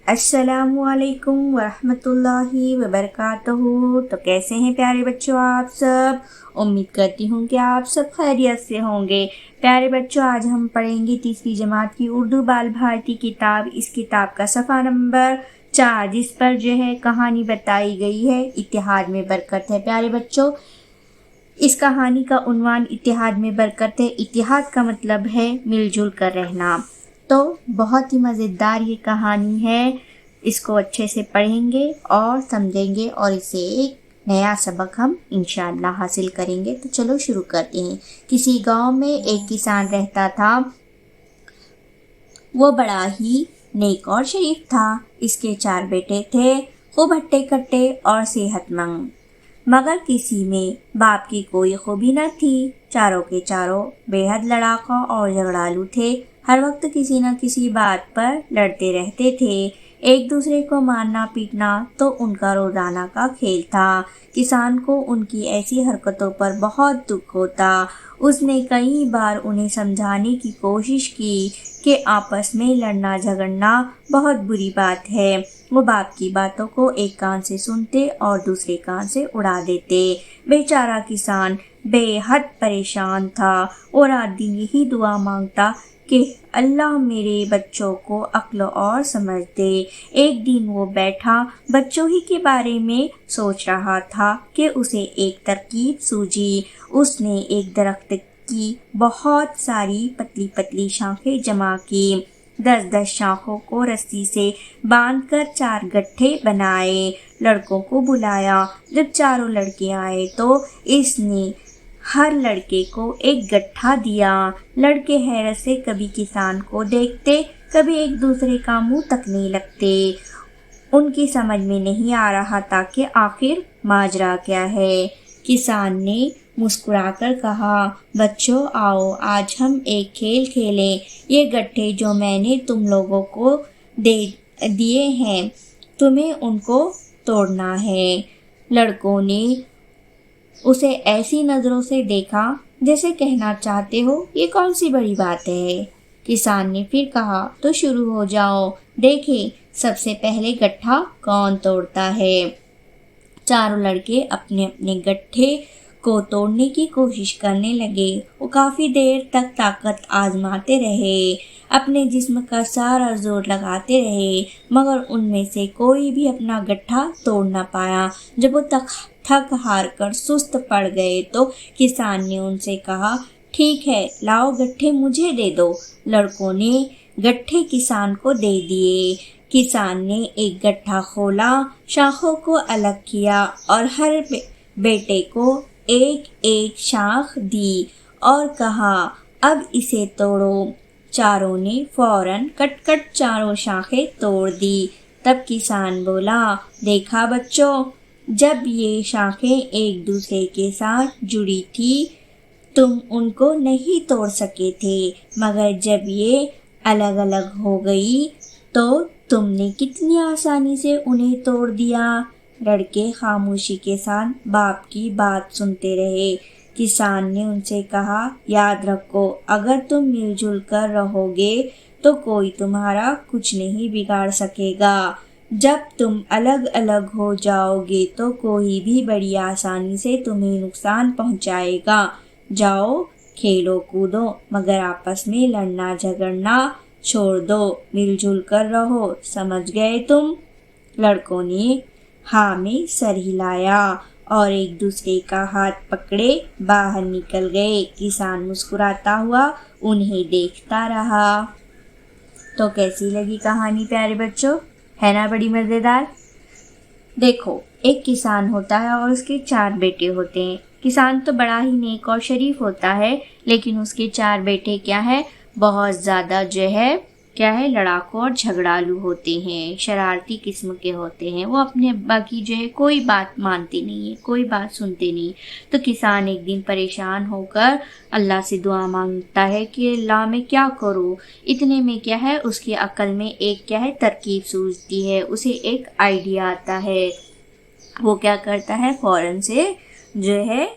अस्सलामु अलैकुम वरहमतुल्लाहि वबरकातुहू। तो कैसे हैं प्यारे बच्चों आप सब। उम्मीद करती हूँ कि आप सब खैरियत से होंगे। प्यारे बच्चों, आज हम पढ़ेंगे तीसरी जमात की उर्दू बाल भारती किताब। इस किताब का सफ़ा नंबर 4, जिस पर जो है कहानी बताई गई है इत्तेहाद में बरकत है। प्यारे बच्चों, इस कहानी का उन्वान इत्तेहाद में बरकत है। इत्तेहाद का मतलब है मिलजुल कर रहना। तो बहुत ही मज़ेदार ये कहानी है। इसको अच्छे से पढ़ेंगे और समझेंगे और इसे एक नया सबक हम इंशाअल्लाह हासिल करेंगे। तो चलो शुरू करते हैं। किसी गांव में एक किसान रहता था। वो बड़ा ही नेक और शरीफ था। इसके 4 बेटे थे, खूब हट्टे कट्टे और सेहतमंद। मगर किसी में बाप की कोई खूबी न थी। चारों के चारों बेहद लड़ाका और झगड़ालू थे। हर वक्त किसी न किसी बात पर लड़ते रहते थे। एक दूसरे को मारना पीटना तो उनका रोजाना का खेल था। किसान को उनकी ऐसी हरकतों पर बहुत दुख होता। उसने कई बार उन्हें समझाने की कोशिश की कि आपस में लड़ना झगड़ना बहुत बुरी बात है। वो बाप की बातों को एक कान से सुनते और दूसरे कान से उड़ा देते। बेचारा किसान बेहद परेशान था और रात दिन यही दुआ मांगता कि अल्लाह मेरे बच्चों को अक्ल और समझ दे। एक दिन वो बैठा बच्चों ही के बारे में सोच रहा था कि उसे एक तरकीब सूझी। उसने एक दरख्त की बहुत सारी पतली पतली शाखें जमा की। 10-10 शाखों को रस्सी से बांधकर 4 गट्ठे बनाए। लड़कों को बुलाया। जब चारों लड़के आए तो इसने हर लड़के को एक गट्ठा दिया। लड़के हैरत से कभी किसान को देखते, कभी एक दूसरे का मुंह तकने लगते। उनकी समझ में नहीं आ रहा था कि आखिर माजरा क्या है। किसान ने मुस्कुराकर कहा, बच्चों आओ, आज हम एक खेल खेलें। ये गट्ठे जो मैंने तुम लोगों को दे दिए हैं, तुम्हें उनको तोड़ना है। लड़कों ने उसे ऐसी नजरों से देखा जैसे कहना चाहते हो ये कौन सी बड़ी बात है। किसान ने फिर कहा, तो शुरू हो जाओ, देखें सबसे पहले गट्ठा कौन तोड़ता है। चारों लड़के अपने अपने गट्ठे को तोड़ने की कोशिश करने लगे। वो काफी देर तक ताकत आजमाते रहे, अपने जिस्म का सारा जोर लगाते रहे, मगर उनमें से कोई भी अपना गट्ठा तोड़ न पाया। जब वो थक हार कर सुस्त पड़ गए तो किसान ने उनसे कहा, ठीक है, लाओ गट्ठे मुझे दे दो। लड़कों ने गट्ठे किसान को दे दिए। किसान ने एक गट्ठा खोला, शाखों को अलग किया और हर बेटे को एक एक शाख दी और कहा, अब इसे तोड़ो। चारों ने फौरन कट चारों शाखें तोड़ दी। तब किसान बोला, देखा बच्चों, जब ये शाखें एक दूसरे के साथ जुड़ी थी तुम उनको नहीं तोड़ सके थे, मगर जब ये अलग अलग हो गई तो तुमने कितनी आसानी से उन्हें तोड़ दिया। लड़के खामोशी के साथ बाप की बात सुनते रहे। किसान ने उनसे कहा, याद रखो, अगर तुम मिलजुल कर रहोगे तो कोई तुम्हारा कुछ नहीं बिगाड़ सकेगा। जब तुम अलग अलग हो जाओगे तो कोई भी बड़ी आसानी से तुम्हें नुकसान पहुंचाएगा। जाओ खेलो कूदो, मगर आपस में लड़ना झगड़ना छोड़ दो, मिलजुल कर रहो, समझ गए तुम। लड़कों ने हाँ में सर हिलाया और एक दूसरे का हाथ पकड़े बाहर निकल गए। किसान मुस्कुराता हुआ उन्हें देखता रहा। तो कैसी लगी कहानी प्यारे बच्चों, है ना बड़ी मजेदार। देखो, एक किसान होता है और उसके 4 बेटे होते हैं। किसान तो बड़ा ही नेक और शरीफ होता है, लेकिन उसके 4 बेटे क्या है, बहुत ज्यादा जो है क्या है, लड़ाकू और झगड़ालू होते हैं, शरारती किस्म के होते हैं। वो अपने अब्बा की जो है कोई बात मानते नहीं है, कोई बात सुनते नहीं। तो किसान एक दिन परेशान होकर अल्लाह से दुआ मांगता है कि अल्लाह मैं क्या करूँ। इतने में क्या है, उसकी अकल में एक क्या है तरकीब सूझती है। उसे एक आइडिया आता है। वो क्या करता है, फौरन से जो है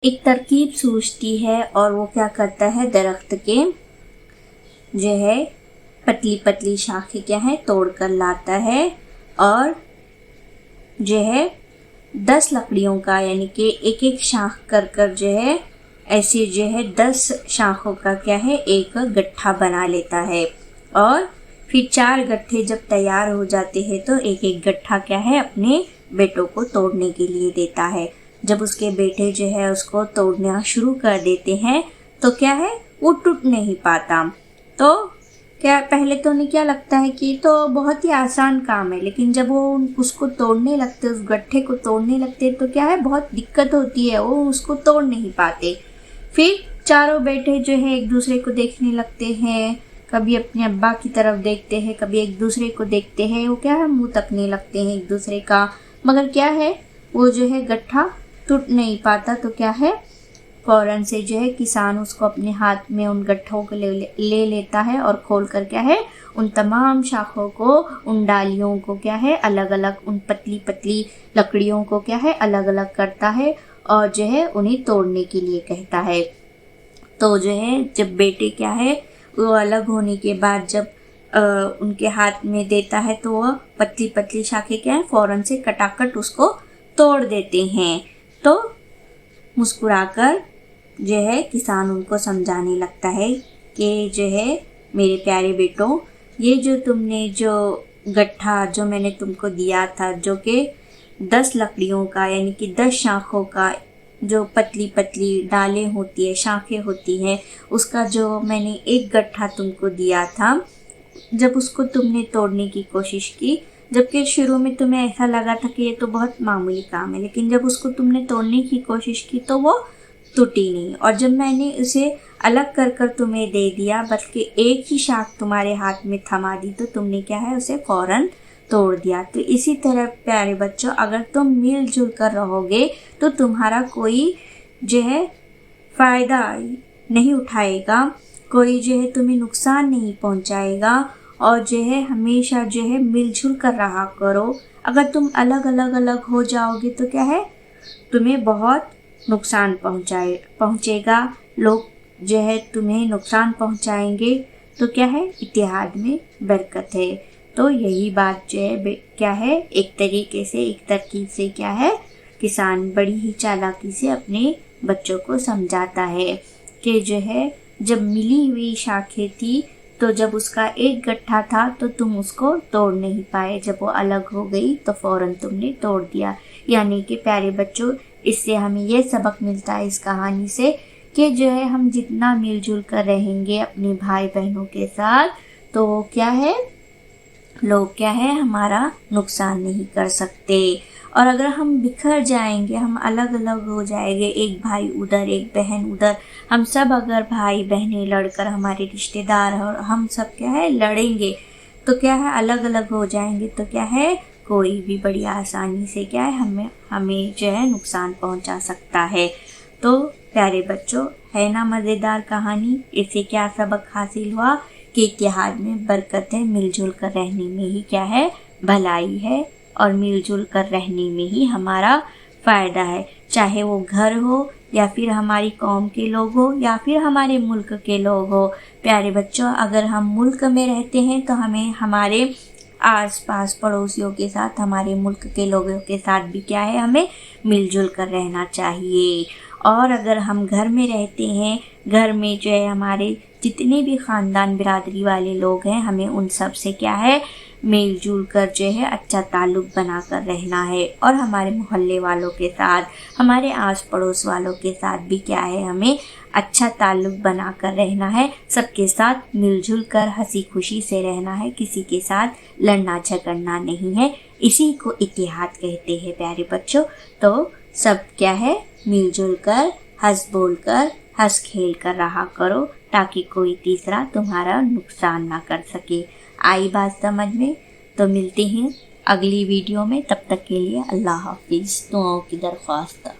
एक तरकीब सूझती है और वो क्या करता है, दरख्त के जो है पतली पतली शाखें क्या है तोड़ कर लाता है और जो है 10 लकड़ियों का यानी कि एक एक शाख कर कर जो है ऐसे जो है 10 शाखों का क्या है एक गट्ठा बना लेता है। और फिर 4 गट्ठे जब तैयार हो जाते हैं तो एक एक गट्ठा क्या है अपने बेटों को तोड़ने के लिए देता है। जब उसके बेटे जो है उसको तोड़ना शुरू कर देते हैं तो क्या है वो टूट नहीं पाता। तो क्या पहले तो उन्हें क्या लगता है कि तो बहुत ही आसान काम है, लेकिन जब वो उसको तोड़ने लगते, उस गट्ठे को तोड़ने लगते तो क्या है बहुत दिक्कत होती है, वो उसको तोड़ नहीं पाते। फिर चारों बेटे जो है एक दूसरे को देखने लगते हैं, कभी अपने अब्बा की तरफ देखते हैं, कभी एक दूसरे को देखते हैं, वो क्या है मुंह तकने लगते हैं एक दूसरे का, मगर क्या है वो जो है गट्ठा टूट नहीं पाता। तो क्या है फौरन से जो है किसान उसको अपने हाथ में उन गट्ठों को ले लेता है और खोल कर क्या है उन तमाम शाखों को, उन डालियों को क्या है अलग अलग, उन पतली पतली लकड़ियों को क्या है अलग अलग करता है और जो है उन्हें तोड़ने के लिए कहता है। तो जो है जब बेटे क्या है वो अलग होने के बाद जब उनके हाथ में देता है तो वह पतली पतली शाखें क्या है फौरन से कटाकट उसको तोड़ देते हैं। तो मुस्कुराकर जो है किसान उनको समझाने लगता है कि जो है मेरे प्यारे बेटों, ये जो तुमने जो गट्ठा जो मैंने तुमको दिया था जो कि 10 लकड़ियों का यानी कि 10 शाखों का, जो पतली पतली डालें होती है शाखें होती हैं, उसका जो मैंने एक गट्ठा तुमको दिया था, जब उसको तुमने तोड़ने की कोशिश की, जबकि शुरू में तुम्हें ऐसा लगा था कि ये तो बहुत मामूली काम है, लेकिन जब उसको तुमने तोड़ने की कोशिश की तो वो टूटी नहीं, और जब मैंने उसे अलग कर कर तुम्हें दे दिया बल्कि एक ही शाख तुम्हारे हाथ में थमा दी तो तुमने क्या है उसे फौरन तोड़ दिया। तो इसी तरह प्यारे बच्चों, अगर तुम मिलजुल कर रहोगे तो तुम्हारा कोई जो है फ़ायदा नहीं उठाएगा, कोई जो है तुम्हें नुकसान नहीं पहुंचाएगा, और जो है हमेशा जो है मिलजुल कर रहा करो। अगर तुम अलग अलग हो जाओगे तो क्या है तुम्हें बहुत नुकसान पहुंचेगा, लोग जो है तुम्हें नुकसान पहुंचाएंगे। तो क्या है इत्तेहाद में बरकत है। तो यही बात जो है क्या है एक तरीके से, एक तरकीब से क्या है किसान बड़ी ही चालाकी से अपने बच्चों को समझाता है कि जो है जब मिली हुई शाखें थी तो जब उसका एक गट्ठा था तो तुम उसको तोड़ नहीं पाए, जब वो अलग हो गई तो फौरन तुमने तोड़ दिया। यानी कि प्यारे बच्चों, इससे हमें ये सबक मिलता है इस कहानी से कि जो है हम जितना मिलजुल कर रहेंगे अपने भाई बहनों के साथ तो क्या है लोग क्या है हमारा नुकसान नहीं कर सकते। और अगर हम बिखर जाएंगे, हम अलग अलग हो जाएंगे, एक भाई उधर एक बहन उधर, हम सब अगर भाई बहनें लड़कर हमारे रिश्तेदार और हम सब क्या है लड़ेंगे तो क्या है अलग अलग हो जाएंगे तो क्या है कोई भी बड़ी आसानी से क्या है हमें जो है नुकसान पहुंचा सकता है। तो प्यारे बच्चों, है ना मज़ेदार कहानी। इससे क्या सबक हासिल हुआ कि इत्तेहाद में बरकत है, मिलजुल कर रहने में ही क्या है भलाई है और मिलजुल कर रहने में ही हमारा फ़ायदा है। चाहे वो घर हो या फिर हमारी कौम के लोग हो या फिर हमारे मुल्क के लोग हो। प्यारे बच्चों, अगर हम मुल्क में रहते हैं तो हमें हमारे आसपास पड़ोसियों के साथ, हमारे मुल्क के लोगों के साथ भी क्या है हमें मिलजुल कर रहना चाहिए। और अगर हम घर में रहते हैं, घर में जो है हमारे जितने भी ख़ानदान बिरादरी वाले लोग हैं, हमें उन सब से क्या है मिलजुल कर जो है अच्छा ताल्लुक़ बना कर रहना है। और हमारे मोहल्ले वालों के साथ, हमारे आस पड़ोस वालों के साथ भी क्या है हमें अच्छा ताल्लुक़ बना कर रहना है। सबके साथ मिलजुल कर हंसी खुशी से रहना है, किसी के साथ लड़ना झगड़ना नहीं है। इसी को इत्तेहाद कहते हैं प्यारे बच्चों। तो सब क्या है मिलजुल कर, हंस बोल कर, हंस खेल कर रहा करो ताकि कोई तीसरा तुम्हारा नुकसान ना कर सके। आई बात समझ में? तो मिलते हैं अगली वीडियो में, तब तक के लिए अल्लाह हाफिज़। दुआओं की दरख्वास्त।